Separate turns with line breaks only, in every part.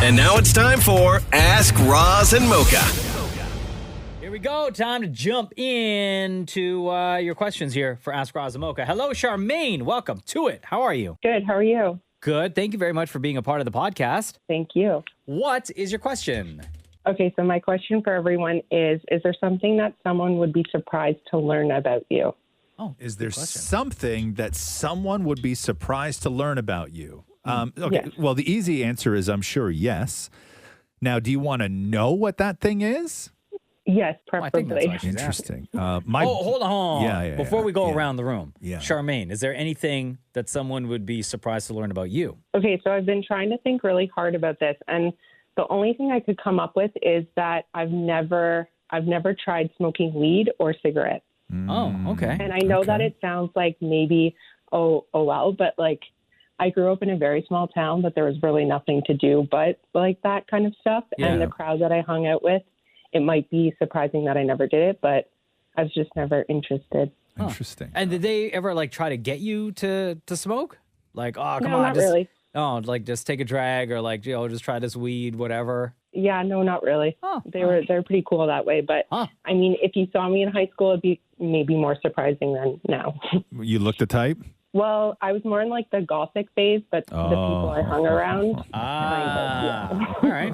And now it's time for Ask Roz and Mocha.
Here we go. Time to jump into your questions here for Ask Roz Mocha. Hello, Charmaine. Welcome to it. How are you?
Good. How are you?
Good. Thank you very much for being a part of the podcast.
Thank you.
What is your question?
Okay, so my question for everyone is there something that someone would be surprised to learn about you?
Oh,
Is there something that someone would be surprised to learn about you? Okay.
Yes.
Well, the easy answer is I'm sure yes. Now, do you want to know what that thing is?
Yes,
I think that's
preferably.
what she's asking.
Interesting.
Hold on.
Yeah,
Before we go
yeah.
around the room,
Yeah.
Charmaine, is there anything that someone would be surprised to learn about you?
Okay, so I've been trying to think really hard about this, and the only thing I could come up with is that I've never tried smoking weed or cigarettes.
Oh, okay.
And I know that it sounds like maybe oh well, but like I grew up in a very small town, but there was really nothing to do but like that kind of stuff.
Yeah.
And the crowd that I hung out with, it might be surprising that I never did it, but I was just never interested.
Interesting.
And did they ever like try to get you to smoke? Like, oh, come
No,
on,
not
just,
really.
Oh, like just take a drag or like, just try this weed, whatever.
Yeah, no, not really.
Oh,
They're pretty cool that way. But I mean, if you saw me in high school, it'd be maybe more surprising than now.
You look the type?
Well, I was more in like the gothic phase, but the people I hung around.
All right.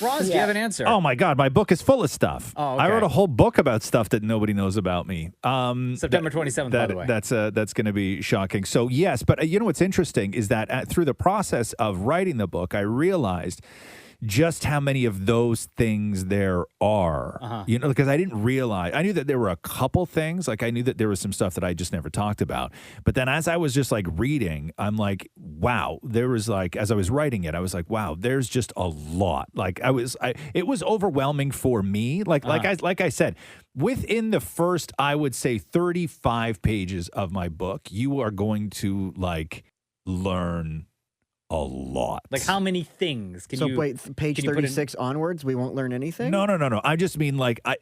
Roz, do you have an answer?
Oh, my God. My book is full of stuff.
Oh, okay.
I wrote a whole book about stuff that nobody knows about me.
September 27th, by the way.
That's going to be shocking. So, yes, but you know what's interesting is that through the process of writing the book, I realized just how many of those things there are. You know, because I didn't realize, I knew that there were a couple things, like I knew that there was some stuff that I just never talked about. But then as I was just like reading, I'm like, wow, there was like, as I was writing it, I was like, wow, there's just a lot. Like it was overwhelming for me. Like I said, within the first, I would say 35 pages of my book, you are going to like learn a lot.
Like how many things can you?
Wait, page
can you put in-
36 onwards, we won't learn anything?
No. I just mean like I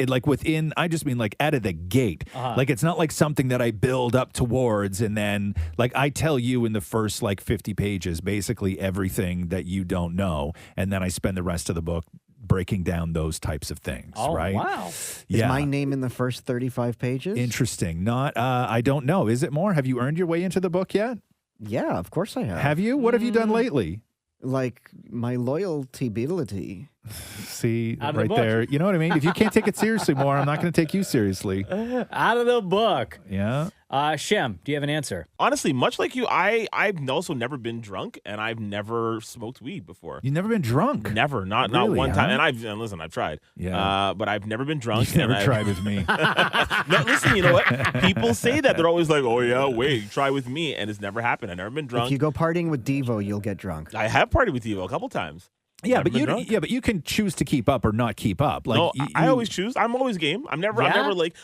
just mean like out of the gate. Like it's not like something that I build up towards and then like I tell you in the first like 50 pages basically everything that you don't know, and then I spend the rest of the book breaking down those types of things.
Oh,
right?
wow.
Is my name in the first 35 pages?
Interesting. Not. I don't know. Is it more? Have you earned your way into the book yet?
Yeah, of course I have.
Have you? What have you done lately?
Like my loyalty-ability.
See,
Out of the
right
book.
there. You know what I mean? If you can't take it seriously more, I'm not going to take you seriously.
Out of the book.
Yeah.
Shem, do you have an answer?
Honestly, much like you, I've also never been drunk, and I've never smoked weed before.
You've never been drunk?
Never, not
Really,
one time.
huh?
And listen, I've tried.
Yeah.
But I've never been drunk.
You've never
and
tried with me.
No, listen, you know what? People say that. They're always like, oh, yeah, wait, try with me. And it's never happened. I've never been drunk.
If you go partying with Devo, you'll get drunk.
I have partied with Evo a couple times.
Yeah,
Never
but
been drunk.
you can choose to keep up or not keep up. Like
No, I always choose. I'm always game. I'm never like,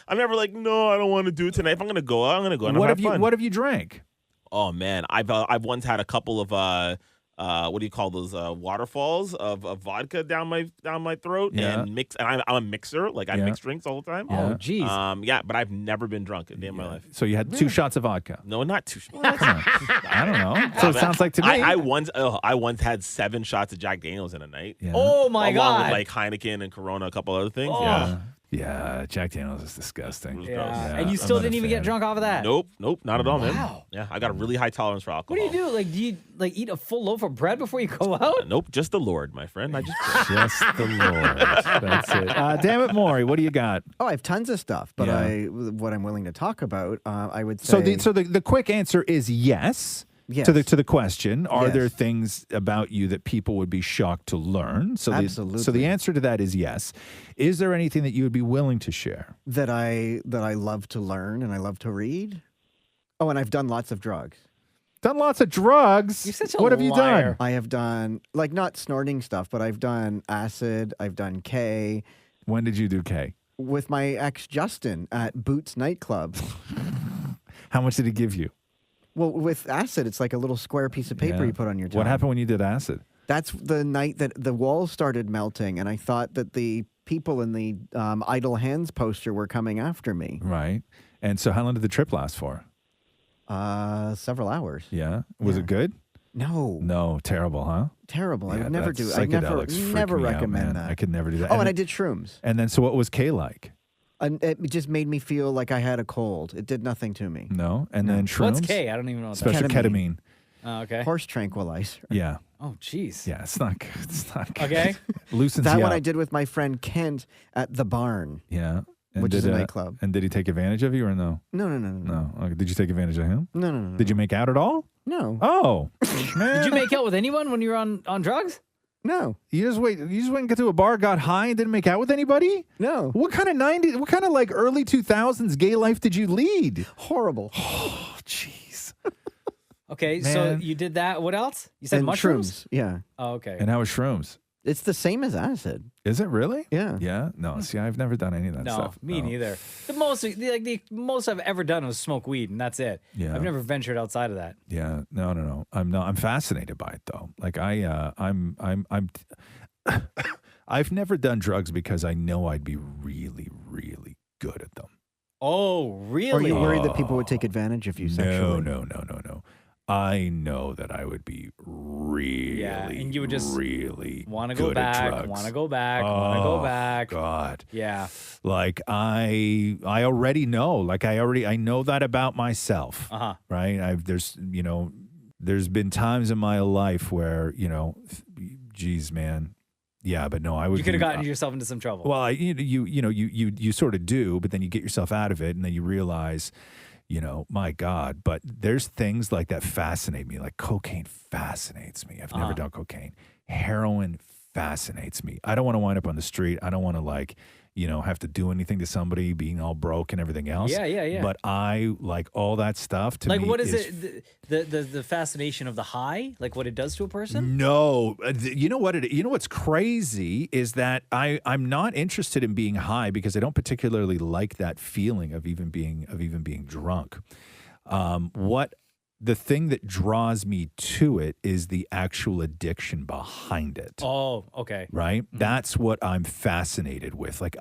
no, I don't want to do it tonight. If I'm gonna go out, I'm gonna go. And
What
have
have you
fun.
What have you drank?
Oh man, I've once had a couple of what do you call those waterfalls of vodka down my throat and mix. And I'm a mixer. Like I mix drinks all the time.
Oh, geez.
Yeah, but I've never been drunk a day in my life.
So you had 2 shots of vodka.
No, not 2 shots.
I don't know. So it sounds like to me.
I once had 7 shots of Jack Daniels in a night.
Yeah.
Oh, my
along
God.
with like Heineken and Corona, a couple other things.
Oh.
Yeah.
Yeah, Jack Daniels is disgusting.
Yeah. And you still
I'm not
didn't
a
even get
fan.
drunk off of that?
Nope, not at all, man.
Wow.
Yeah, I got a really high tolerance for alcohol.
What do you do? Like, do you like eat a full loaf of bread before you go out?
Nope, just the Lord, my friend. I just
Just the Lord. That's it. Damn it, Maury, what do you got?
Oh, I have tons of stuff, but
Yeah.
what I'm willing to talk about, I would say...
So the quick answer is yes.
Yes.
To the question, are
Yes.
there things about you that people would be shocked to learn? So so
Absolutely.
the answer to that is yes. Is there anything that you would be willing to share?
that I love to learn and I love to read. Oh, and I've done lots of drugs.
Done lots of drugs.
You're such a
What have you done?
liar.
I have done, like, not snorting stuff, but I've done acid, I've done K
When did you do K?
with my ex Justin at Boots nightclub.
How much did he give you?
Well, with acid, it's like a little square piece of paper
Yeah.
you put on your tongue.
What happened when you did acid?
That's the night that the walls started melting, and I thought that the people in the Idle Hands poster were coming after me.
Right. And so how long did the trip last for?
Several hours.
Yeah. Was it good? No, terrible, huh?
Terrible. I
Yeah,
would never
that's
do. I never
psychedelics freak me out,
recommend
man.
that.
I could never do that.
Oh, and I did shrooms.
And then, so what was K like?
And it just made me feel like I had a cold. It did nothing to me.
No, and then shrooms.
What's K? I don't even know what that is.
Special ketamine.
Oh, okay.
Horse tranquilizer.
Yeah.
Oh, jeez.
Yeah, it's not good. It's not good.
Okay.
Loosens
That
you
one
up.
I did with my friend Kent at the barn.
Yeah.
Which is a nightclub.
And did he take advantage of you or no?
No.
No. Okay. Did you take advantage of him?
No.
Did you make out at all?
No.
Oh, man.
Did you make out with anyone when you were on drugs?
No.
You just went and got to a bar, got high, and didn't make out with anybody?
No.
What kind of like early 2000s gay life did you lead?
Horrible.
Oh, jeez.
Okay,
Man.
so you did that. What else? You said
And
mushrooms?
shrooms. Yeah.
Oh, okay.
And how was shrooms?
It's the same as acid.
Is it really?
Yeah.
Yeah? No, see, I've never done any of that
No,
stuff.
me neither. The most I've ever done was smoke weed, and that's it.
Yeah.
I've never ventured outside of that.
Yeah, no. I'm fascinated by it though. Like I'm I've never done drugs because I know I'd be really, really good at them.
Oh, really?
Are you worried that people would take advantage of you sexually?
No. I know that I would be really,
and you would just
really
want to
good
go
at
back,
drugs.
want to go back, want to go back.
God.
Yeah.
Like I already know. Like I know that about myself.
Uh-huh.
Right? There's been times in my life where, geez, man. Yeah, but no, I would.
You could have gotten yourself into some trouble.
Well, you sort of do, but then you get yourself out of it, and then you realize, my God. But there's things like that fascinate me. Like cocaine fascinates me. I've never done cocaine. Heroin fascinates me. I don't want to wind up on the street. I don't want to have to do anything to somebody being all broke and everything else.
Yeah.
But I like all that stuff to me.
Like, what is it? The fascination of the high, like what it does to a person?
No, you know what's crazy is that I'm not interested in being high because I don't particularly like that feeling of even being drunk. The thing that draws me to it is the actual addiction behind it.
Oh, okay.
Right? Mm-hmm. That's what I'm fascinated with. Like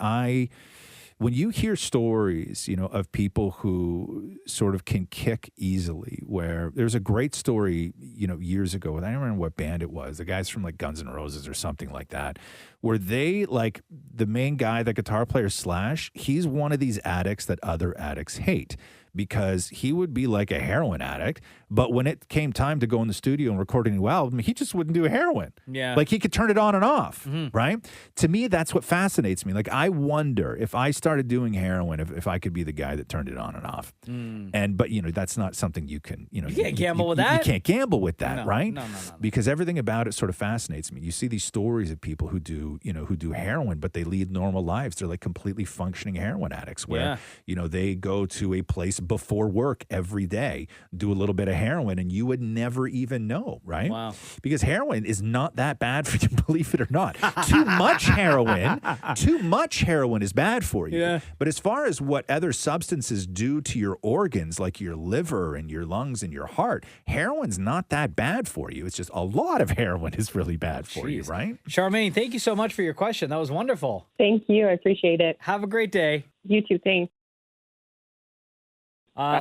when you hear stories, of people who sort of can kick easily, where there's a great story, years ago, I don't remember what band it was. The guys from like Guns N' Roses or something like that, where they like the main guy, the guitar player Slash, he's one of these addicts that other addicts hate. Because he would be like a heroin addict, but when it came time to go in the studio and record a new album, he just wouldn't do heroin.
Yeah.
Like he could turn it on and off, right? To me, that's what fascinates me. Like I wonder if I started doing heroin, if I could be the guy that turned it on and off. But that's not something you can,
you can't gamble with that.
You can't gamble with that, right?
No.
Because everything about it sort of fascinates me. You see these stories of people who do heroin, but they lead normal lives. They're like completely functioning heroin addicts where, they go to a place before work every day, do a little bit of heroin, and you would never even know, right?
Wow.
Because heroin is not that bad for you, believe it or not. Too much heroin is bad for you.
Yeah.
But as far as what other substances do to your organs, like your liver and your lungs and your heart, heroin's not that bad for you. It's just a lot of heroin is really bad for you, right?
Charmaine, thank you so much for your question. That was wonderful.
Thank you. I appreciate it.
Have a great day.
You too. Thanks.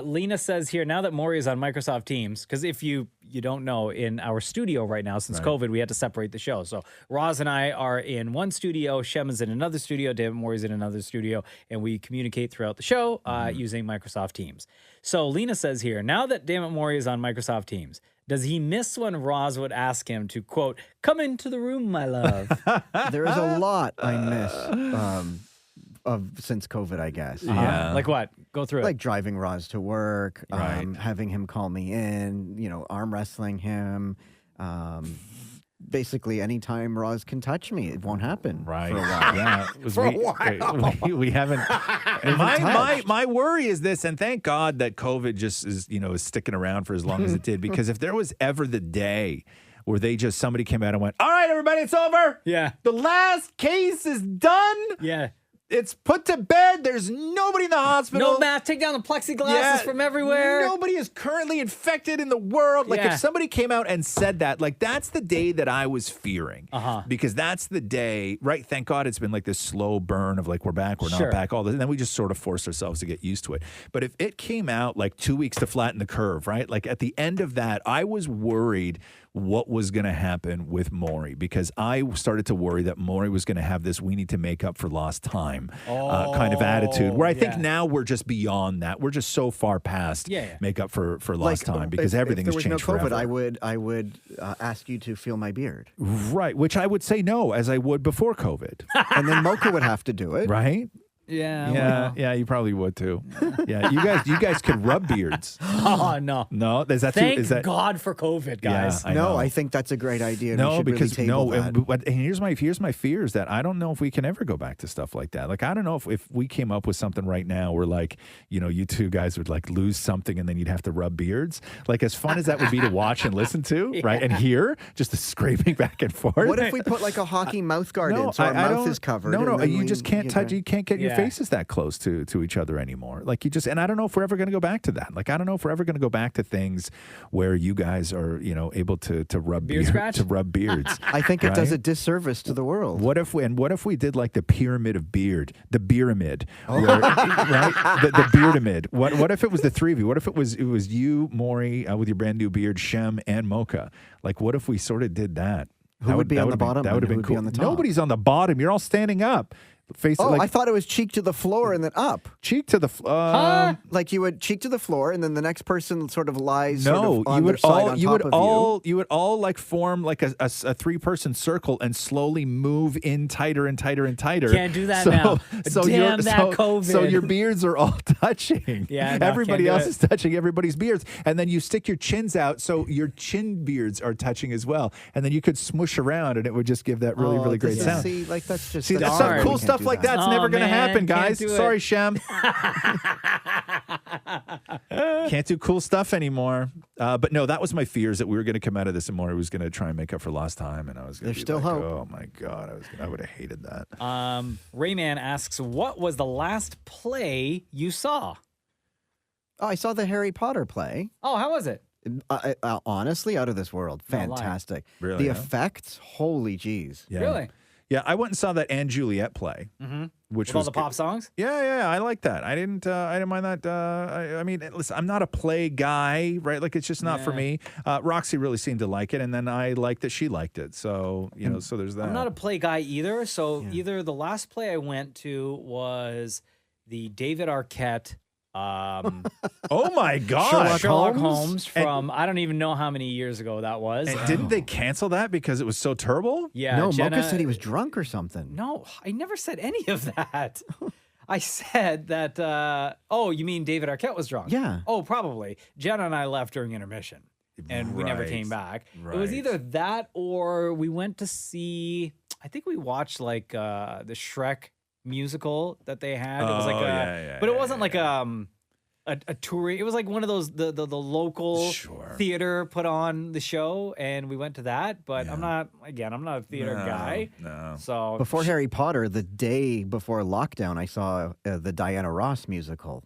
Lena says here, now that Maurie is on Microsoft Teams, because if you don't know, in our studio right now, since COVID, we had to separate the show. So Roz and I are in one studio, Shem is in another studio, David Maurie's in another studio, and we communicate throughout the show using Microsoft Teams. So Lena says here, now that Damnit Maurie is on Microsoft Teams, does he miss when Roz would ask him to, quote, come into the room, my love?
There is a lot I miss since COVID, I guess.
Yeah.
Like what? Go through
Like
it.
driving Roz to work,
Right.
having him call me in, arm wrestling him. Basically, anytime Roz can touch me, it won't happen.
Right.
For a while.
Yeah. We haven't. And my worry is this, and thank God that COVID just is sticking around for as long as it did, because if there was ever the day where somebody came out and went, all right, everybody, it's over.
Yeah.
The last case is done.
Yeah.
It's put to bed. There's nobody in the hospital.
No mask. Take down the plexiglasses from everywhere.
Nobody is currently infected in the world. Like, if somebody came out and said that, like, that's the day that I was fearing. Because that's the day, right? Thank God it's been like this slow burn of like, we're back, we're not back, all this. And then we just sort of forced ourselves to get used to it. But if it came out like 2 weeks to flatten the curve, right? Like, at the end of that, I was worried what was going to happen with Maurie, because I started to worry that Maurie was going to have this we need to make up for lost time kind of attitude, where I think now we're just beyond that. We're just so far past make up for lost time, because everything has changed
forever.
If there was no
COVID, I would ask you to feel my beard.
Right, which I would say no, as I would before COVID.
And then Mocha would have to do it.
Right? Yeah, you probably would too. Yeah, you guys could rub beards.
Oh no,
is that
thank
is that
God for COVID, guys.
Yeah,
I think that's a great idea.
No,
we
because
really that.
And here's my fear is that I don't know if we can ever go back to stuff like that. Like, I don't know if we came up with something right now where, like, you two guys would like lose something and then you'd have to rub beards. Like, as fun as that would be to watch and listen to, right, and hear, just the scraping back and forth.
What if we put like a hockey mouth guard in so our mouth is covered?
No, you just can't touch. You can't get your faces that close to each other anymore. Like, you just, and I don't know if we're ever going to go back to that. Like, I don't know if we're ever going to go back to things where you guys are, able to rub beards.
I think it does a disservice to the world.
What if we did like the pyramid of beard, the pyramid, right? The beardamid. What if it was the three of you? What if it was you, Maurie, with your brand new beard, Shem, and Mocha? Like, what if we sort of did that?
Who would be on the bottom?
That would have been cool.
On the top?
Nobody's on the bottom. You're all standing up.
I thought it was cheek to the floor and then up.
Cheek to the floor.
Like, you would cheek to the floor, and then the next person sort of lies.
No,
on their side on top of
you would all like form like a 3-person circle and slowly move in tighter and tighter and tighter.
Can't do that now. Damn that COVID.
So your beards are all touching. Everybody else is touching everybody's beards, and then you stick your chins out so your chin beards are touching as well, and then you could smush around, and it would just give that really great sound.
See, like that's just
that's some cool stuff. Like that's never going to happen, guys. Sorry, Shem. Can't do cool stuff anymore. But no, that was my fears, that we were going to come out of this and Maurie was going to try and make up for lost time, and I was going to be
still
like,
hope.
oh my God, I would have hated that.
Rayman asks, what was the last play you saw?
Oh, I saw the Harry Potter play.
Oh, how was it?
Honestly, out of this world. Fantastic.
Really,
the effects, holy jeez.
Yeah.
Really?
Yeah, I went and saw that Anne Juliet play, which
With
was
all the pop songs.
Yeah, I like that. I didn't mind that. I mean, listen, I'm not a play guy, right? Like, it's just not for me. Roxy really seemed to like it, and then I liked that she liked it. So so there's that.
I'm not a play guy either. So either the last play I went to was the David Arquette.
Oh my God,
Sherlock Holmes from I don't even know how many years ago that was.
And didn't they cancel that because it was so terrible?
Yeah,
no, Mocha said he was drunk or something.
No, I never said any of that. I said that. Oh, you mean David Arquette was drunk?
Yeah.
Oh, probably. Jenna and I left during intermission, and we never came back. It was either that or we went to see. I think we watched like the Shrek musical that they had. It was like but it wasn't like a touring. It was like one of those the local theater put on the show, and we went to that. But I'm not a theater guy.
No.
So
before Harry Potter, the day before lockdown, I saw the Diana Ross musical.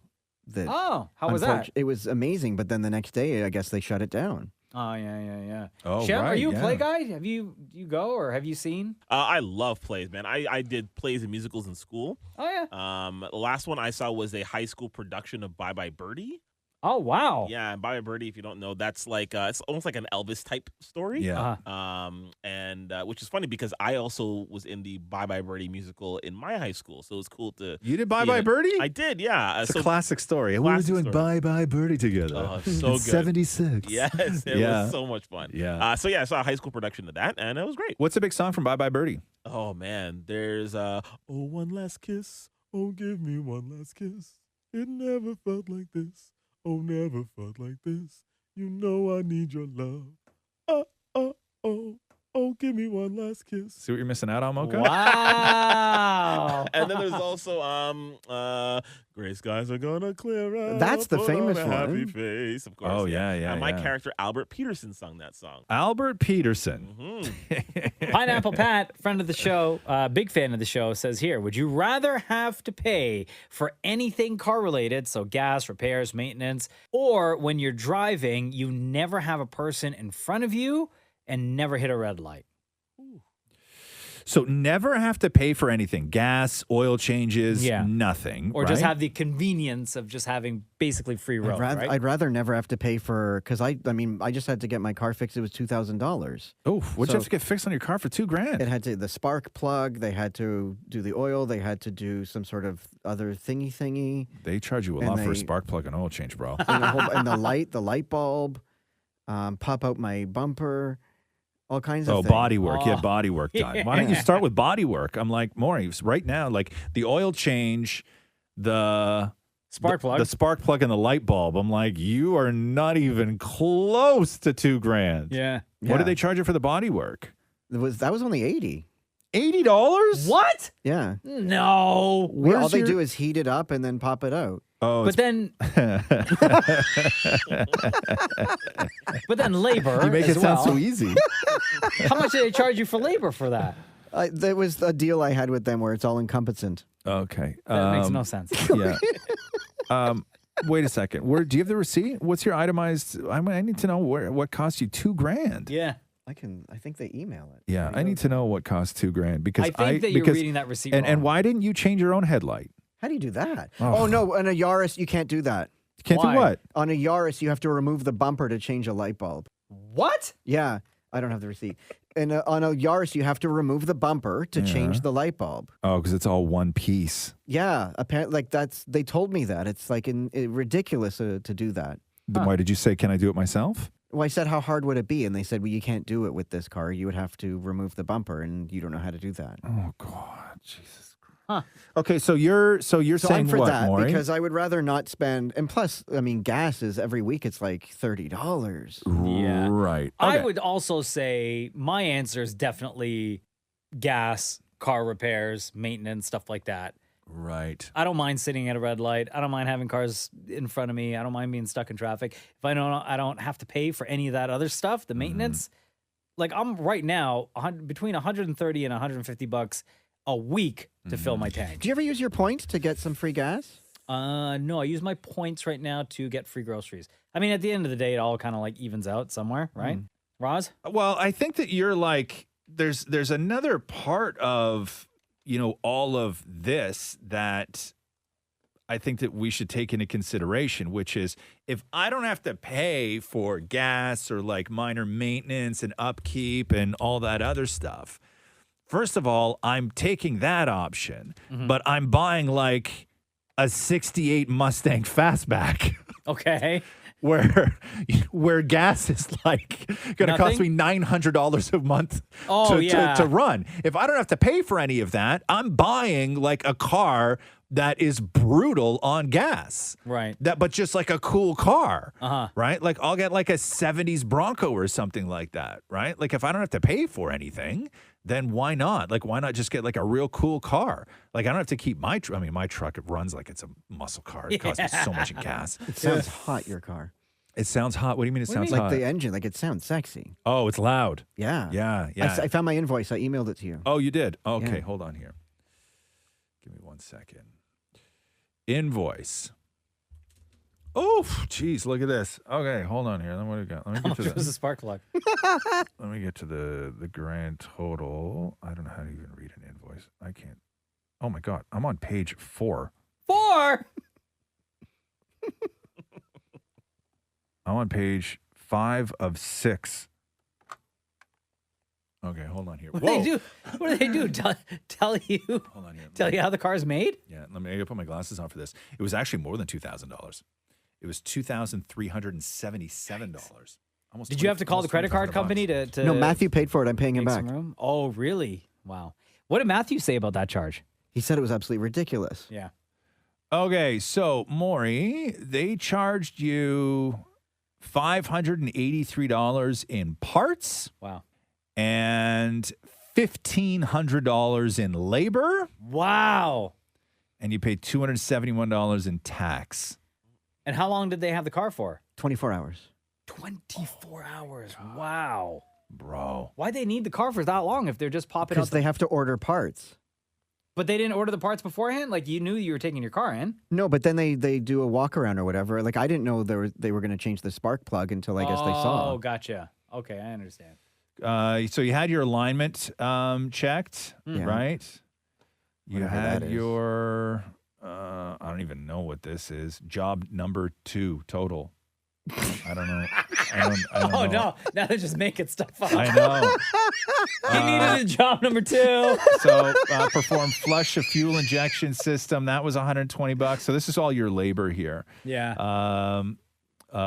How was that?
It was amazing, but then the next day, I guess they shut it down.
Oh, yeah.
Oh,
Shem,
right,
are you a play guy? Do you go or have you seen?
I love plays, man. I did plays and musicals in school.
Oh, yeah.
The last one I saw was a high school production of Bye Bye Birdie.
Oh, wow.
Yeah, and Bye Bye Birdie, if you don't know, that's like it's almost like an Elvis type story.
Yeah.
And which is funny because I also was in the Bye Bye Birdie musical in my high school, so it was cool to.
You did Bye Bye Birdie?
I did, yeah.
It's a classic story. We were doing Bye Bye Birdie together.
Oh, so good.
76.
Yes, it was so much fun.
Yeah.
I saw a high school production of that, and it was great.
What's a big song from Bye Bye Birdie?
Oh man, there's oh, one last kiss. Oh, give me one last kiss. It never felt like this. Oh, never felt like this. You know I need your love. Oh, give me one last kiss.
See what you're missing out on, Mocha?
Wow.
And then there's also gray skies are gonna clear up.
That's the
put
famous
on a happy
one.
face, of course.
Oh, yeah.
And my character Albert Peterson sung that song.
Albert Peterson.
Mm-hmm.
Pineapple Pat, friend of the show, big fan of the show, says here, would you rather have to pay for anything car related, so gas, repairs, maintenance, or when you're driving, you never have a person in front of you and never hit a red light?
So never have to pay for anything. Gas, oil changes, nothing.
Or just have the convenience of just having basically free road, right?
I'd rather never have to pay for, because I just had to get my car fixed. It was $2,000.
Oh, what'd you have to get fixed on your car for $2,000?
It had the spark plug. They had to do the oil. They had to do some sort of other thingy.
They charge you a lot for a spark plug and oil change, bro.
And the light bulb, pop out my bumper. All kinds of things.
Body work. Yeah, body work done. Why don't you start with body work? I'm like, Maury, right now, like the oil change, the
spark plug,
and the light bulb. I'm like, you are not even close to $2,000.
Yeah.
What did they charge you for the body work?
That was only $80.
$80?
What?
Yeah.
No.
All they do is heat it up and then pop it out.
Oh,
but then labor.
You make it sound so easy.
How much did they charge you for labor for that?
There was a deal I had with them where it's all encompassing.
Okay.
That makes no sense.
Yeah. Wait a second. Do you have the receipt? What's your itemized? I need to know what cost you $2,000.
Yeah.
I think they email it.
Yeah, I need to know what cost $2,000 because
I think that you're reading that receipt wrong.
And why didn't you change your own headlight?
How do you do that? Oh no, on a Yaris you can't do that.
You can't do what?
On a Yaris you have to remove the bumper to change a light bulb.
What?
Yeah, I don't have the receipt. And on a Yaris you have to remove the bumper to change the light bulb.
Oh, because it's all one piece.
Yeah, apparently they told me that. It's like ridiculous to do that.
Then why did you say, can I do it myself?
Well, I said, how hard would it be? And they said, well, you can't do it with this car. You would have to remove the bumper, and you don't know how to do that.
Oh, God. Jesus Christ. Huh. Okay, so you're saying
I'm for
what,
that
Maury?
because I would rather not spend. And plus, I mean, gas is every week. It's like $30.
Yeah.
Right.
Okay. I would also say my answer is definitely gas, car repairs, maintenance, stuff like that.
Right.
I don't mind sitting at a red light. I don't mind having cars in front of me. I don't mind being stuck in traffic. If I don't have to pay for any of that other stuff, the maintenance. Like I'm right now between $130 and $150 a week to fill my tank.
Do you ever use your points to get some free gas?
No, I use my points right now to get free groceries. I mean, at the end of the day, it all kind of like evens out somewhere, right? Roz?
Well, I think that you're like, there's another part of, all of this that I think that we should take into consideration, which is if I don't have to pay for gas or like minor maintenance and upkeep and all that other stuff, first of all, I'm taking that option, but I'm buying like a 68 Mustang Fastback.
Okay.
Where gas is like going to cost me $900 a month to run. If I don't have to pay for any of that, I'm buying like a car that is brutal on gas.
Right.
But just like a cool car.
Uh-huh.
Right? Like I'll get like a 70s Bronco or something like that. Right? Like if I don't have to pay for anything, then why not? Like, why not just get like a real cool car? Like, I don't have to keep my truck. I mean, my truck, it runs like it's a muscle car. It costs me so much in gas.
It sounds hot, your car.
It sounds hot. What do you mean it sounds
like
hot?
Like the engine, like it sounds sexy.
Oh, it's loud.
Yeah.
Yeah.
I found my invoice. I emailed it to you.
Oh, you did? Okay,
yeah.
Hold on here. Give me 1 second. Invoice. Oh, geez, look at this. Okay, hold on here. What do we got? Let me get to
this. The spark plug.
Let me get to the grand total. I don't know how to even read an invoice. I can't. Oh my God, I'm on page 4.
4.
I'm on page 5 of 6. Okay, hold on here.
What do they do? Tell you?
Hold on here.
Tell you how the car's made?
Yeah, let me put my glasses on for this. It was actually more than $2,000. It was $2,377. Almost.
Did you have to call the credit card company to?
No, Matthew paid for it. I'm paying him back.
Oh, really? Wow. What did Matthew say about that charge?
He said it was absolutely ridiculous.
Yeah.
Okay, so Maury, they charged you $583 in parts.
Wow.
and $1,500 in labor.
Wow.
And you paid $271 in tax.
And how long did they have the car for?
24 hours.
24 hours. Wow.
Bro.
Why'd they need the car for that long if they're just popping out?
Because they have to order parts.
But they didn't order the parts beforehand? Like, you knew you were taking your car in?
No, but then they do a walk around or whatever. Like, I didn't know they were going to change the spark plug until I guess they saw.
Oh, gotcha. Okay, I understand.
So you had your alignment checked, right? You
Whatever
had
that is.
your, I don't even know what this is. Job number 2 total. I don't know. I don't know.
No. Now they're just making stuff up.
I know.
He needed a job number 2.
So perform flush of fuel injection system. That was $120. So this is all your labor here.
Yeah.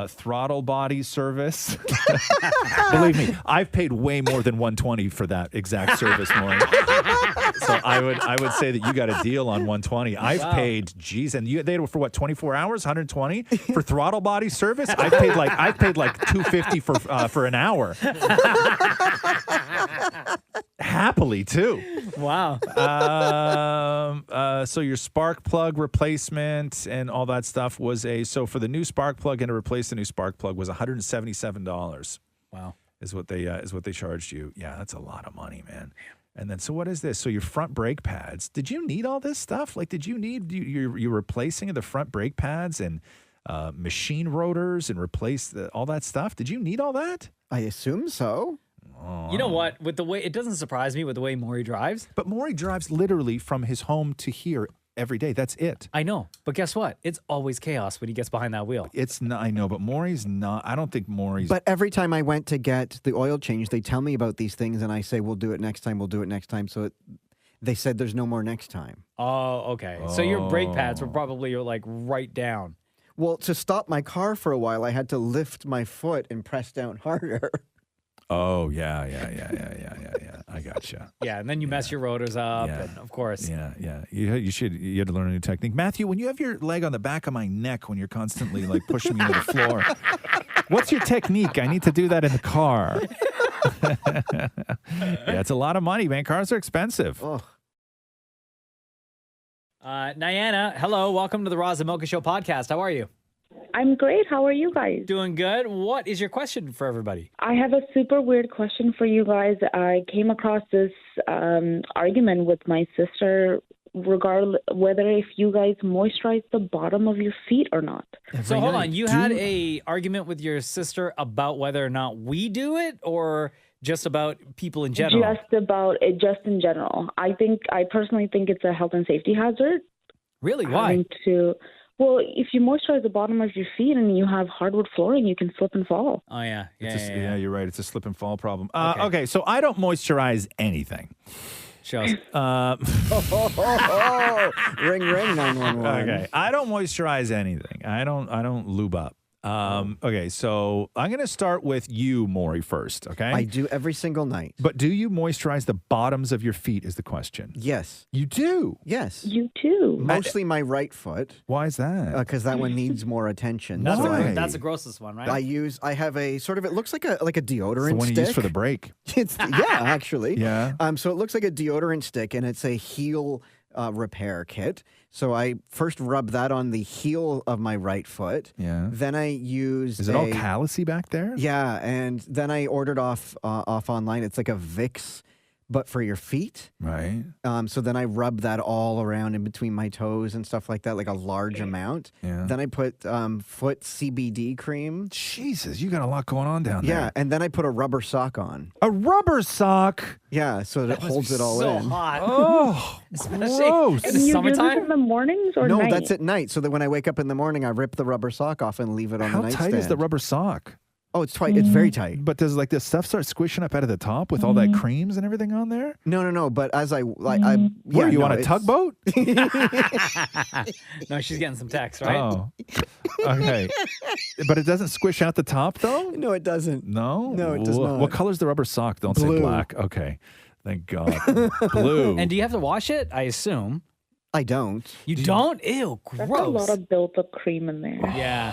Throttle body service. Believe me, I've paid way more than $120 for that exact service, Maury. So I would say that you got a deal on $120. I've paid, geez, and they were for what, 24 hours, $120 for throttle body service. I've paid like $250 for an hour. Happily too.
Wow.
So your spark plug replacement and all that stuff was so for the new spark plug and to replace the new spark plug was $177.
Wow.
Is what they charged you. Yeah, that's a lot of money, man. And then, so what is this? So your front brake pads, did you need all this stuff? Like, did you need, you're replacing the front brake pads and machine rotors and replace all that stuff? Did you need all that?
I assume so.
Oh.
You know what? With the way, it doesn't surprise me with the way Maury drives.
But Maury drives literally from his home to here every day. That's it.
I know. But guess what? It's always chaos when he gets behind that wheel.
It's not, I know, but Maury's not, I don't think Maury's.
But every time I went to get the oil change, they tell me about these things and I say, we'll do it next time. We'll do it next time. So they said there's no more next time.
Oh, okay. So your brake pads were probably like right down.
Well, to stop my car for a while, I had to lift my foot and press down harder.
Oh, yeah. I gotcha.
Yeah, and then you mess your rotors up, and of course.
Yeah. You had to learn a new technique. Matthew, when you have your leg on the back of my neck when you're constantly like pushing me to the floor, what's your technique? I need to do that in the car. Yeah, it's a lot of money, man. Cars are expensive.
Oh.
Nyana, hello. Welcome to the Roz and Mocha Show podcast. How are you?
I'm great. How are you guys?
Doing good. What is your question for everybody?
I have a super weird question for you guys. I came across this argument with my sister regarding whether if you guys moisturize the bottom of your feet or not.
So hold on. You had a argument with your sister about whether or not we do it, or just about people in general?
Just in general. I personally think it's a health and safety hazard.
Really? Why?
Well, if you moisturize the bottom of your feet and you have hardwood flooring, you can slip and fall.
Oh, yeah.
Yeah, you're right. It's a slip and fall problem. Okay, so I don't moisturize anything.
Show us.
Ring, 911.
Okay, I don't moisturize anything. I don't lube up. Okay, so I'm going to start with you, Maury, first, okay?
I do every single night.
But do you moisturize the bottoms of your feet is the question.
Yes.
You do?
Yes.
You too.
Mostly my right foot.
Why is that?
Because that one needs more attention.
That's the grossest one, right?
I have a sort of, it looks like a deodorant
it's the one
stick.
you use for the brake.
Actually.
Yeah.
So it looks like a deodorant stick, and it's a heel repair kit. So I first rub that on the heel of my right foot.
Yeah.
Then I use
Is it all callousy back there?
Yeah, and then I ordered off online. It's like a Vicks, but for your feet.
Right.
So then I rub that all around in between my toes and stuff like that, like a large amount.
Yeah.
Then I put foot CBD cream.
Jesus, you got a lot going on down there.
Yeah, and then I put a rubber sock on.
A rubber sock?
Yeah, so that it holds it all
so
in.
hot.
Oh, gross.
In
And
the
you do this
summertime?
in the mornings or
No,
night?
that's at night. So that when I wake up in the morning, I rip the rubber sock off and leave it on
How
the
tight
nightstand.
is the rubber sock?
Oh, it's very tight.
But does like this stuff start squishing up out of the top with all that creams and everything on there?
No. But as I
Where you on a tugboat?
No, she's getting some text, right?
Oh, okay. But it doesn't squish out the top though.
No, it doesn't.
No,
No, it does not.
What color's the rubber sock? Don't say
Blue.
black. Okay, thank God. Blue.
And do you have to wash it? I assume.
I don't.
You don't? Ew,
That's
gross.
a lot of built-up cream in there.
Yeah.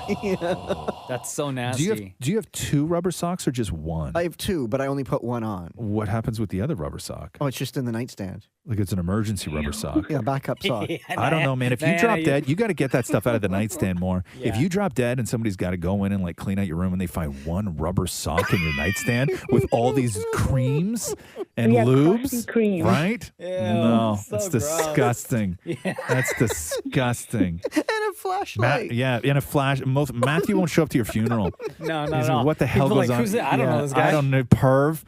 That's so nasty.
Do you have 2 rubber socks or just 1?
I have 2, but I only put 1 on.
What happens with the other rubber sock?
Oh, it's just in the nightstand.
Like it's an emergency rubber sock.
Yeah, backup sock.
I don't know, man. If you drop dead, you got to get that stuff out of the nightstand more. If you drop dead and somebody's got to go in and like clean out your room and they find 1 rubber sock in your nightstand with all these creams and lubes,
cream.
right?
Ew,
No,
so
it's
gross.
disgusting. That's disgusting.
And a flashlight.
In a flash. Matthew won't show up to your funeral.
No,
He's like, what the hell
People
goes
like,
on?
Who's it? I don't know this guy.
I don't know, perv.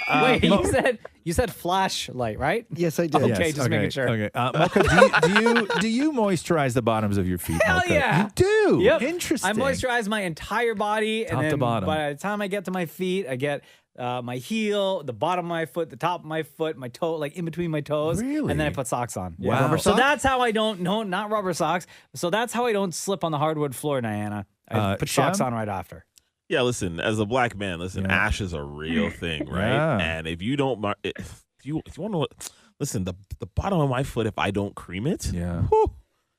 Wait, you said flashlight, right?
Yes, I did.
Okay, just making sure.
Okay. Mocha, do you moisturize the bottoms of your feet?
Hell
Mocha?
yeah.
You do?
Yep.
Interesting.
I moisturize my entire body.
Top
and
to
then
bottom.
by the time I get to my feet, I get my heel, the bottom of my foot, the top of my foot, my toe, like in between my toes.
Really?
And then I put socks on.
Wow. Rubber
So
socks?
that's how I don't, no, not rubber socks. So that's how I don't slip on the hardwood floor, Diana. I put socks
Shem?
on right after.
Yeah, listen, as a black man, ash is a real thing, right?
Yeah.
And if you don't, if you want to, listen, the bottom of my foot, if I don't cream it, whew,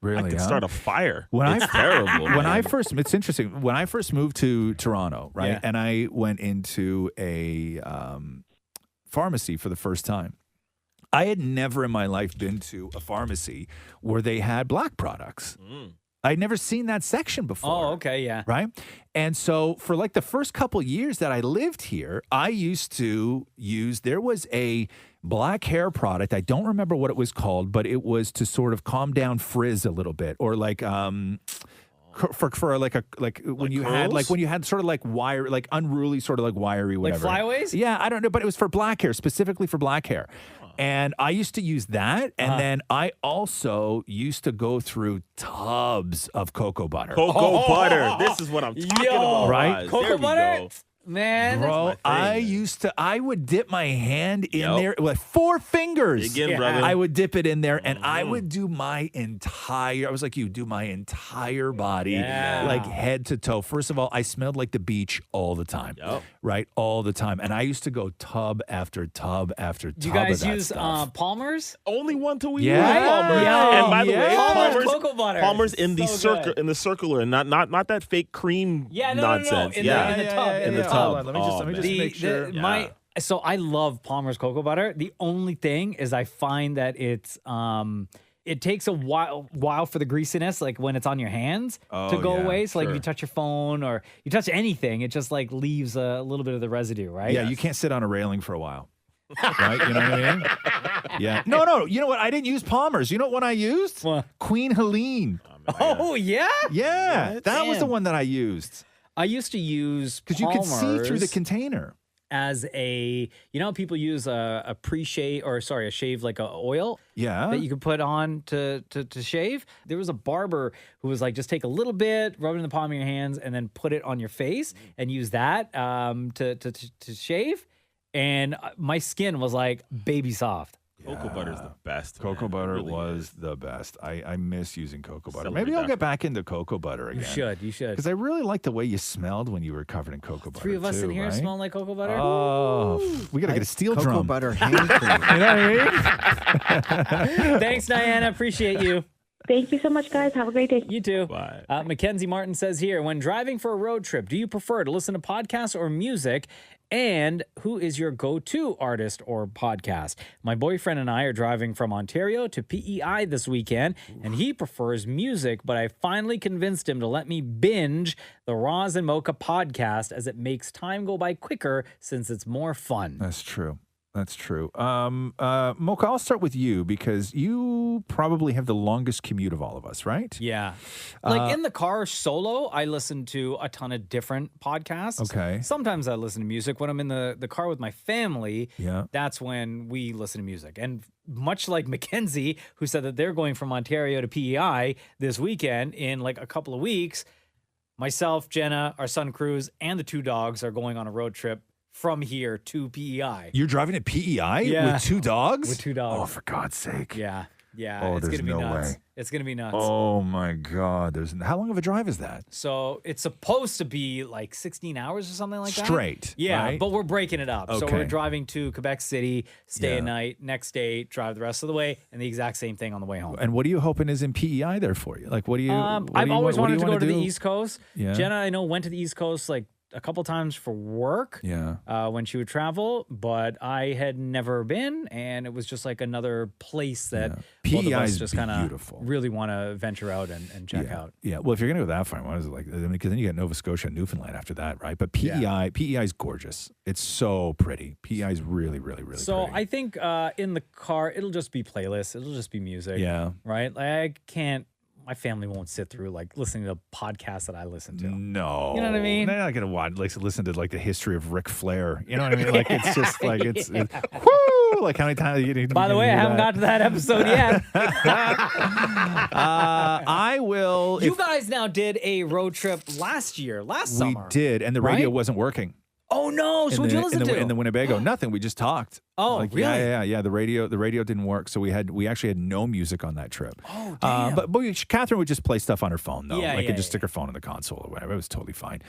Really?
I could start a fire.
When
It's terrible. man.
It's interesting. When I first moved to Toronto, right,
Yeah.
and I went into a pharmacy for the first time, I had never in my life been to a pharmacy where they had black products. I'd never seen that section before.
Oh, okay, yeah.
Right? And so for like the first couple years that I lived here, I used to use, there was a black hair product. I don't remember what it was called, but it was to sort of calm down frizz a little bit, or like for like when you had sort of like wire, like unruly, sort of like wiry, whatever.
Like flyaways?
Yeah, I don't know, but it was for black hair, specifically for black hair. And I used to use that. And then I also used to go through tubs of cocoa butter.
Cocoa butter. This is what I'm talking about.
Right?
There
Cocoa
we
butter?
go.
Man.
Bro, I would dip my hand in there with 4 fingers.
Again, brother.
I would dip it in there and I would do my I was like, do my entire body, like head to toe. First of all, I smelled like the beach all the time, right? All the time. And I used to go tub after tub after tub.
Do you guys
of that
use
stuff.
Palmer's?
Only one till we
Yeah.
use Palmer's.
Yeah.
And by the way,
Palmer's cocoa butter.
Palmer's in the
So good.
circular, and not that fake cream nonsense.
In the tub.
In the tub.
Hold on, let me just make sure.
So I love Palmer's cocoa butter. The only thing is I find that it's it takes a while for the greasiness, like when it's on your hands, to go away. So like if you touch your phone or you touch anything, it just like leaves a little bit of the residue, right?
Yeah, you can't sit on a railing for a while. Right? You know what I mean? Yeah. No. You know what? I didn't use Palmer's. You know what one I used?
What?
Queen Helene.
Oh, yeah?
Yeah. That was the one that I used.
I used to use
Because you could see through the
Palmer's
container.
as a, you know, people use a pre-shave or a shave like a oil.
Yeah.
That you could put on to shave. There was a barber who was like, just take a little bit, rub it in the palm of your hands, and then put it on your face and use that to shave. And my skin was like baby soft.
Cocoa butter is the best.
Cocoa
man.
butter
It really
was
is.
the best. I miss using cocoa butter.
Celebrate
Maybe I'll
that.
get back into cocoa butter again.
You should.
Because I really liked the way you smelled when you were covered in cocoa butter.
3 of us
too,
in here
right?
smell like cocoa butter.
Oh, we got to get a steel
Cocoa
drum.
butter hand cream.
You know what I mean?
Thanks, Diana. Appreciate you.
Thank you so much, guys. Have a great day.
You too.
Bye.
Mackenzie Martin says here, when driving for a road trip, do you prefer to listen to podcasts or music? And who is your go-to artist or podcast? My boyfriend and I are driving from Ontario to PEI this weekend, and he prefers music, but I finally convinced him to let me binge the Roz and Mocha podcast as it makes time go by quicker since it's more fun.
That's true. That's true. Mocha, I'll start with you because you probably have the longest commute of all of us, right?
Yeah. Like in the car solo, I listen to a ton of different podcasts.
Okay.
Sometimes I listen to music. When I'm in the car with my family,
Yeah.
that's when we listen to music. And much like Mackenzie, who said that they're going from Ontario to PEI this weekend in like a couple of weeks, myself, Jenna, our son Cruz, and the 2 dogs are going on a road trip from here to PEI.
You're driving to PEI
Yeah.
with 2 dogs?
With 2 dogs.
Oh, for God's sake.
Yeah. Yeah,
Oh,
it's
there's
gonna be
no
nuts.
way.
It's gonna be nuts.
Oh my God! How long of a drive is that?
So it's supposed to be like 16 hours or something like that.
Straight,
Yeah,
right?
but we're breaking it up. So
Okay.
we're driving to Quebec City, stay
Yeah.
a night, next day, drive the rest of the way, and the exact same thing on the way home.
And what are you hoping is in PEI there for you? Like, what do you?
I've always wanted to go to the
do?
East Coast.
Yeah.
Jenna, I know, went to the East Coast like a couple times for work.
Yeah.
When she would travel, but I had never been, and it was just like another place that both of
PEI
us
is
just kind of
beautiful.
really want to venture out and check out.
Yeah. Well, if you're gonna go that far, what is it like? I mean, because then you get Nova Scotia and Newfoundland after that, right? But PEI is gorgeous. It's so pretty. PEI is really, really, really
So
pretty.
I think in the car, it'll just be playlists. It'll just be music.
Yeah.
Right? Like, I can't. My family won't sit through like listening to podcasts that I listen to.
No.
You know what I mean?
They're not gonna listen to like the history of Ric Flair. You know what I mean? Like it's just like it's whoo! Like how many times you need to
By the way, I haven't got to that episode yet.
I will.
You guys now did a road trip last summer.
We did, and the radio
right?
wasn't working.
Oh no! So what'd you listen to?
In the Winnebago? Nothing. We just talked.
Oh,
like,
really?
Yeah. The radio didn't work, so we actually had no music on that trip.
Oh, damn.
But Catherine would just play stuff on her phone though.
Yeah,
like
yeah,
and just stick her phone in the console or whatever. It was totally fine.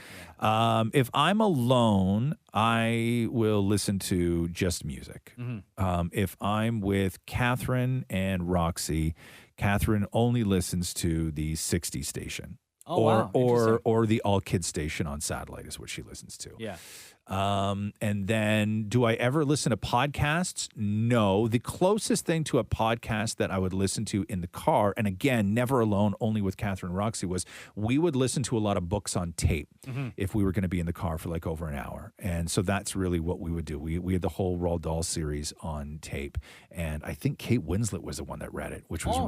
If I'm alone, I will listen to just music. If I'm with Catherine and Roxy, Catherine only listens to the 60 station.
Oh, wow.
Or the All Kids station on satellite is what she listens to.
Yeah.
And then do I ever listen to podcasts? No. The closest thing to a podcast that I would listen to in the car, and again, never alone, only with Catherine and Roxy, was we would listen to a lot of books on tape if we were going to be in the car for like over an hour. And so that's really what we would do. We had the whole Roald Dahl series on tape. And I think Kate Winslet was the one that read it, which was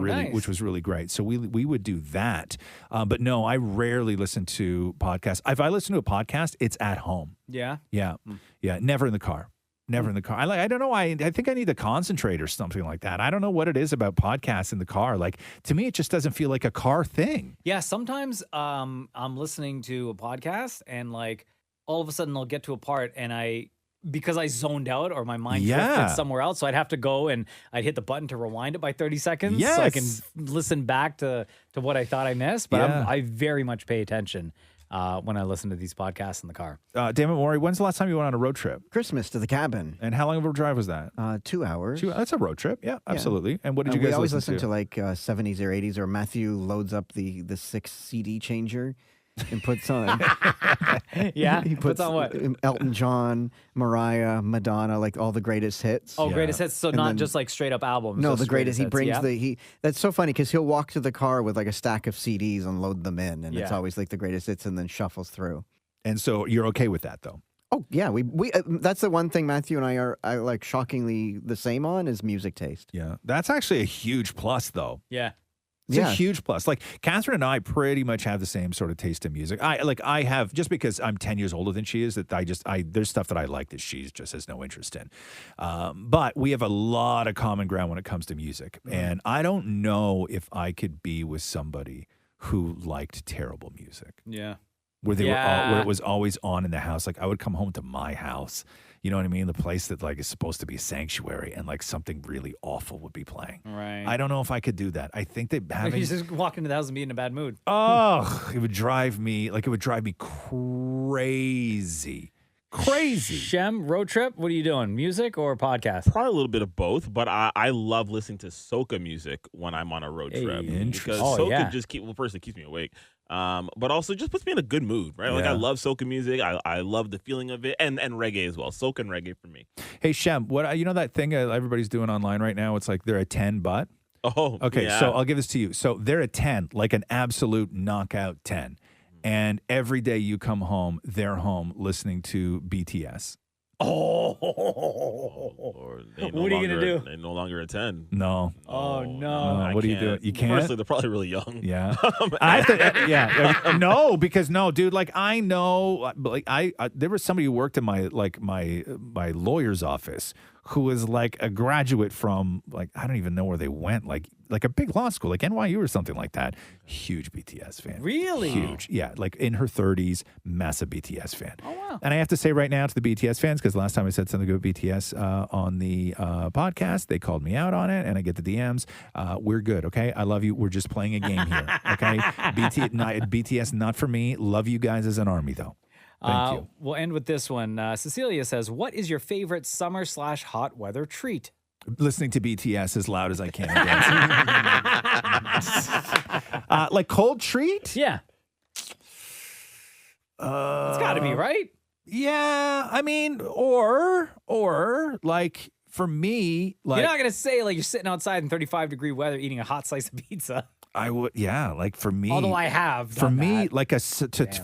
really great. So we would do that. But no, I rarely listen to podcasts. If I listen to a podcast, it's at home.
Yeah.
Yeah. Yeah. Never in the car. Never in the car. I don't know. I think I need to concentrate or something like that. I don't know what it is about podcasts in the car. Like to me, it just doesn't feel like a car thing.
Yeah. Sometimes I'm listening to a podcast and like all of a sudden I'll get to a part and because I zoned out or my mind drifted somewhere else. So I'd have to go and I'd hit the button to rewind it by 30 seconds so I can listen back to what I thought I missed. But I very much pay attention when I listen to these podcasts in the car.
Damnit Maurie, when's the last time you went on a road trip?
Christmas to the cabin.
And how long of a drive was that?
2 hours.
That's a road trip. Yeah, absolutely. And what did you guys
we always
listen
to like 70s or 80s, or Matthew loads up the 6 CD changer and puts on.
Yeah?
He puts
on what?
Elton John, Mariah, Madonna, like all the greatest hits.
Oh, greatest hits. So
And
not
then-
just like straight up albums.
No,
just
the greatest. He
hits,
brings
yeah?
That's so funny because he'll walk to the car with like a stack of CDs and load them in, and it's
Yeah.
always like the greatest hits, and then shuffles through.
And so you're okay with that though?
Oh yeah, we that's the one thing Matthew and I are like shockingly the same on is music taste.
Yeah. That's actually a huge plus though.
Yeah.
It's a huge plus. Like Catherine and I pretty much have the same sort of taste in music. I have, just because I'm 10 years older than she is, that there's stuff that I like that she just has no interest in. But we have a lot of common ground when it comes to music. And I don't know if I could be with somebody who liked terrible music.
Yeah.
Where where it was always on in the house. Like I would come home to my house, you know what I mean? The place that like is supposed to be a sanctuary, and like something really awful would be playing.
Right.
I don't know if I could do that. I think that having
You just walk into the house and be in a bad mood.
it would drive me crazy. Crazy.
Shem, road trip, what are you doing? Music or podcast?
Probably a little bit of both, but I love listening to soca music when I'm on a road trip. Because soca just first it keeps me awake. But also just puts me in a good mood, right? Like I love soca music. I love the feeling of it, and reggae as well. Soca and reggae for me.
Hey Shem, what you know that thing everybody's doing online right now? It's like they're a 10 but.
Oh,
okay.
yeah.
So I'll give this to you. So they're a 10, like an absolute knockout 10. And every day you come home, they're home listening to BTS.
Or
What are you gonna do?
They're no longer a 10.
No.
Oh no.
What do you do? You can't.
Firstly, they're probably really young.
Yeah. No, because dude, like I know, like there was somebody who worked in my lawyer's office who was like a graduate from like I don't even know where they went, like like a big law school, like NYU or something like that. Huge BTS fan.
Really?
Huge. Yeah, like in her 30s, massive BTS fan.
Oh, wow.
And I have to say right now to the BTS fans, because last time I said something about BTS on the podcast, they called me out on it, and I get the DMs. We're good, okay? I love you. We're just playing a game here, okay? BTS, not for me. Love you guys as an army, though. Thank you.
We'll end with this one. Cecilia says, what is your favorite summer/hot weather treat?
Listening to BTS as loud as I can. Like cold treat?
Yeah. It's got to be, right?
Yeah. I mean, or like for me, like.
You're not going to say like you're sitting outside in 35-degree weather eating a hot slice of pizza.
I would, yeah, like for me.
Although I have
for me,
that.
like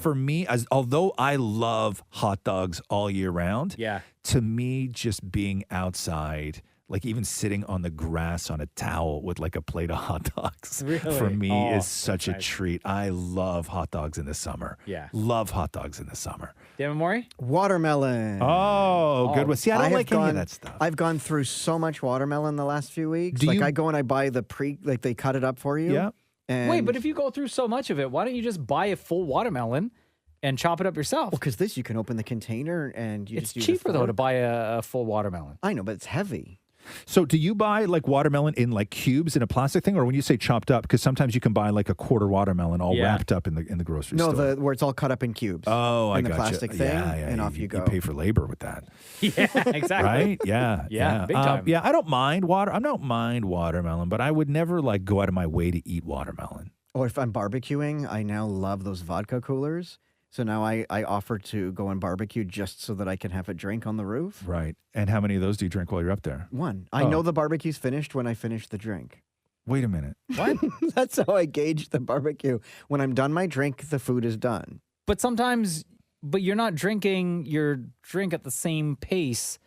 for me, as although I love hot dogs all year round,
yeah,
to me, just being outside, like even sitting on the grass on a towel with like a plate of hot dogs,
really?
For me is such a treat. I love hot dogs in the summer.
Yeah,
love hot dogs in the summer.
Damn, Maury?
Watermelon.
Oh, good one. See, I don't like any of that stuff.
I've gone through so much watermelon the last few weeks. I go and I buy like they cut it up for you.
Yeah.
And
wait, but if you go through so much of it, why don't you just buy a full watermelon and chop it up yourself?
Well, because you can open the container and you
it's
just use
cheaper though to buy a full watermelon.
I know, but it's heavy.
So do you buy like watermelon in like cubes in a plastic thing, or when you say chopped up, because sometimes you can buy like a quarter watermelon all wrapped up in the grocery store?
No, where it's all cut up in cubes.
Oh, I
got
the
plastic thing, and off you go.
You pay for labor with that.
Yeah, exactly.
Right? Yeah.
Big time.
Yeah, I don't mind watermelon, but I would never like go out of my way to eat watermelon.
Or if I'm barbecuing, I now love those vodka coolers. So now I offer to go and barbecue just so that I can have a drink on the roof.
Right. And how many of those do you drink while you're up there?
One. I know the barbecue's finished when I finish the drink.
Wait a minute.
What?
That's how I gauge the barbecue. When I'm done my drink, the food is done.
But you're not drinking your drink at the same pace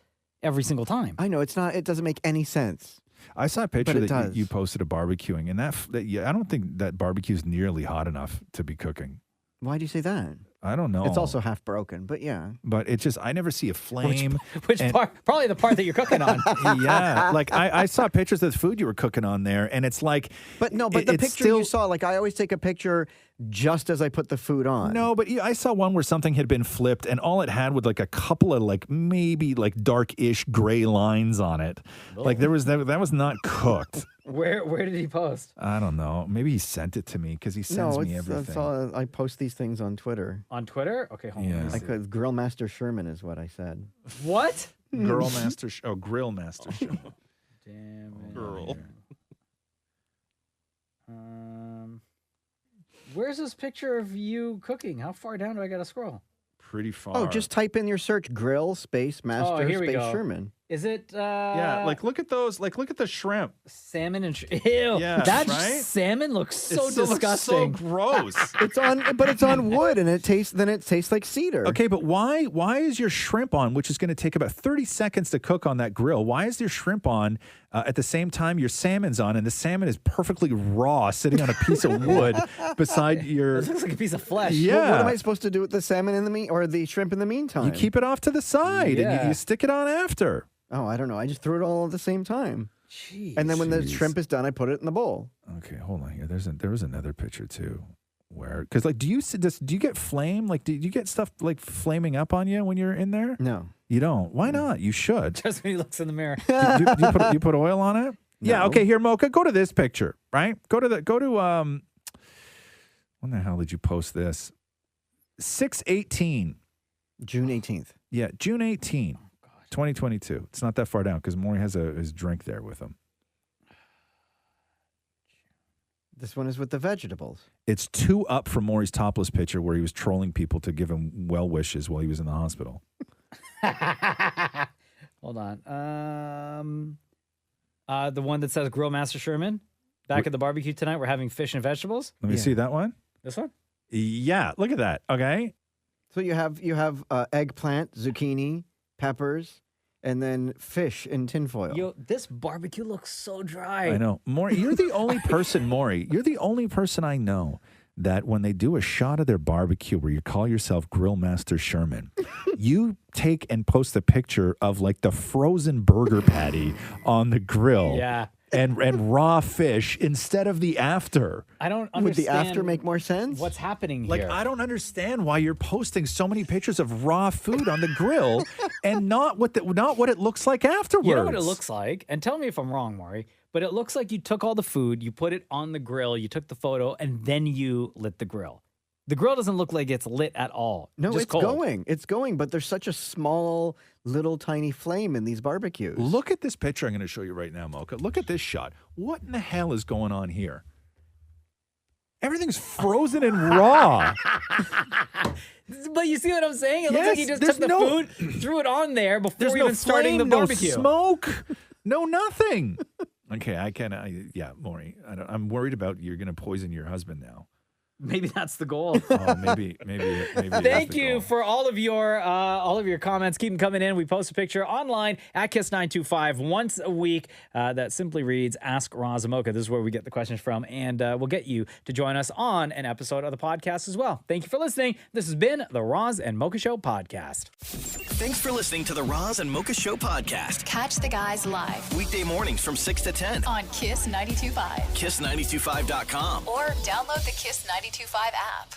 every single time.
I know, it doesn't make any sense.
I saw a picture that you posted of barbecuing, and I don't think that barbecue is nearly hot enough to be cooking.
Why do you say that?
I don't know.
It's also half broken, but yeah.
But it just, I never see a flame.
Which part? Probably the part that you're cooking on.
Yeah. Like I saw pictures of the food you were cooking on there, and it's like.
But no, the picture you saw, like I always take a picture just as I put the food on.
No, but I saw one where something had been flipped, and all it had was like a couple of like maybe like dark-ish gray lines on it. Oh. Like that was not cooked.
Where did he post?
I don't know. Maybe he sent it to me because he sends me everything.
I post these things on Twitter.
On Twitter? Okay, hold on.
Grill Master Sherman is what I said.
What?
Grill Master Sherman.
Damn it.
Girl.
Where's this picture of you cooking? How far down do I gotta scroll?
Pretty far.
Oh, just type in your search grill space master space
go.
Sherman.
Is it?
Yeah, like look at those. Like look at the shrimp.
Salmon and ew.
Yeah,
that
right?
salmon looks so disgusting.
Looks so gross.
It's on wood, and it tastes like cedar.
Okay, but why is your shrimp on, which is going to take about 30 seconds to cook on that grill? Why is your shrimp on at the same time your salmon's on, and the salmon is perfectly raw, sitting on a piece of wood beside your?
It looks like a piece of flesh.
Yeah.
Well, what am I supposed to do with the salmon in the or the shrimp in the meantime?
You keep it off to the side, and you stick it on after.
Oh, I don't know. I just threw it all at the same time.
Jeez.
And then when the shrimp is done, I put it in the bowl.
Okay, hold on here. There was another picture too, where because like do you get flame? Like do you get stuff like flaming up on you when you're in there?
No,
you don't. Why not? You should.
Just when he looks in the mirror.
you put oil on it? No. Yeah. Okay. Here, Mocha. Go to this picture. Right. Go to when the hell did you post this? 6/18.
June 18th.
Yeah, June 18. 2022. It's not that far down because Maury has his drink there with him.
This one is with the vegetables.
It's 2 up from Maury's topless picture where he was trolling people to give him well wishes while he was in the hospital.
Hold on. The one that says Grill Master Sherman. Back at the barbecue tonight, we're having fish and vegetables.
Let me see that one.
This one?
Yeah, look at that. Okay.
So you have eggplant, zucchini, peppers, and then fish in tinfoil.
Yo, this barbecue looks so dry.
I know. Maury, you're the only person, you're the only person I know that when they do a shot of their barbecue where you call yourself Grill Master Sherman, you take and post a picture of like the frozen burger patty on the grill.
Yeah.
and raw fish instead of the after.
I don't understand.
Would the after make more sense?
What's happening
Like,
here?
I don't understand why you're posting so many pictures of raw food on the grill and not what it looks like afterwards.
You know what it looks like? And tell me if I'm wrong, Maury, but it looks like you took all the food, you put it on the grill, you took the photo, and then you lit the grill. The grill doesn't look like it's lit at all.
No,
Just
it's
cold.
going. It's going, but there's such a small, little tiny flame in these barbecues.
Look at this picture I'm going to show you right now, Mocha. Look at this shot. What in the hell is going on here? Everything's frozen and raw.
But you see what I'm saying? It looks like he just took the food, threw it on there before even starting the barbecue.
No smoke, no nothing. Okay, yeah, Maury, I'm worried about you're going to poison your husband now.
Maybe that's the goal.
Oh, maybe.
Thank you for all of your comments. Keep them coming in. We post a picture online at Kiss925 once a week that simply reads Ask Roz Mocha. This is where we get the questions from, and we'll get you to join us on an episode of the podcast as well. Thank you for listening. This has been the Roz and Mocha Show podcast.
Thanks for listening to the Roz and Mocha Show podcast.
Catch the guys live
Weekday mornings from 6 to 10
on Kiss 92.5.
Kiss925.com.
Or download the Kiss 92.5 app.